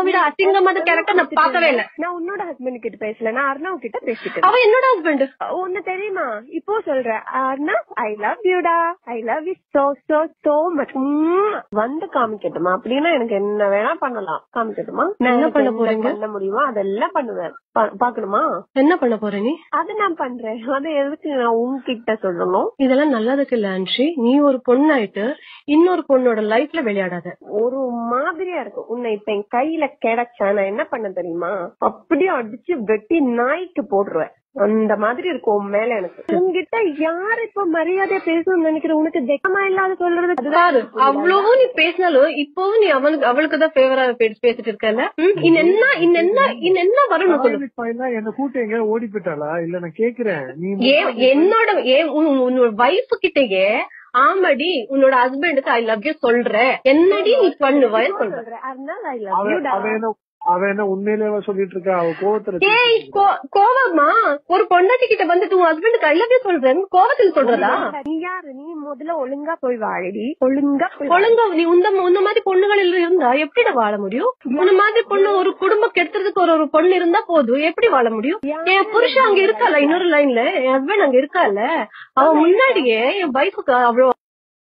விட அசிங்கமான கேரக்டர் நான் பார்க்கவே இல்ல. நான் உன்னோட ஹஸ்பண்ட் கிட்ட பேசல, நான் அர்ணவ் கிட்ட பேசிட்டேன். அவன் என்னோட ஹஸ்பண்ட். ஒன்னு தெரியுமா, இப்போ சொல்றேன் அர்ணவ், ஐ லவ் யூடா, I love you so so so much. வந்து காமிக்கட்டுமா அப்படின்னா எனக்கு என்ன வேணா பண்ணலாம், காமிக்கட்டுமா? என்ன பண்ண போறீங்க? பண்ண முடியுமா அதெல்லாம் பண்ணுவேன். பாக்கணுமா? என்ன பண்ண போற நீ? அது நான் பண்றேன். அது எதுக்கு நான் உன்கிட்ட சொல்லணும்? இதெல்லாம் நல்லதுக்கு இல்ல அன்ஷி. நீ ஒரு பொண்ணாயிட்டு இன்னொரு பொண்ணோட லைஃப்ல விளையாடாத. ஒரு மாதிரியா இருக்கும். உன்னை இப்ப என் கையில கிடைச்சா நான் என்ன பண்ண தெரியுமா, அப்படியே அடிச்சு வெட்டி நாய்க்கு போட்டுருவேன். அந்த மாதிரி இருக்கும் மேல. எனக்கு உங்ககிட்ட யாரு இப்ப மரியாதையா பேசணும்னு நினைக்கிற? உனக்கு தெக்கமா இல்லாத சொல்றது பாரு. அவ்வளவும் நீ பேசினாலும் இப்பவும் நீ அவளுக்குதான் ஃபேவரா பேசிட்டு இருக்கல. என்ன வரணும் சொல்லு. என்ன கூட்டு எங்க ஓடி போயிட்டாளா? இல்ல நான் கேக்குறேன். என்னோட உன்னோட வைஃப் கிட்டயே ஆமாடி உன்னோட ஹஸ்பண்டுக்கு ஐ லவ் யூ சொல்ற, என்னடி நீ பண்ணுவ சொல்ற. அவ என்ன உண்மையிலேயே சொல்லிட்டு இருக்கா? அவ கோவத்துல. கோவமா? ஒரு பொண்டாட்டி கிட்ட வந்துட்டு உன் ஹஸ்பண்டுக்கு ஐ லவ் யூ சொல்றேன் கோவத்துல சொல்றதா? நீ யாரு? நீ முதல்ல ஒழுங்கா போய் வாழடி. ஒழுங்கா நீ உன்ன மாதிரி பொண்ணுகள் இருந்தா எப்படி வாழ முடியும்? உன்ன மாதிரி பொண்ணு ஒரு குடும்பம் கெடுத்துறதுக்கு ஒரு பொண்ணு இருந்தா போதும், எப்படி வாழ முடியும்? என் புருஷன் அங்க இருக்கால, இன்னொரு லைன்ல என் ஹஸ்பண்ட் அங்க இருக்கால, அவன் முன்னாடியே என் வைஃபுக்கு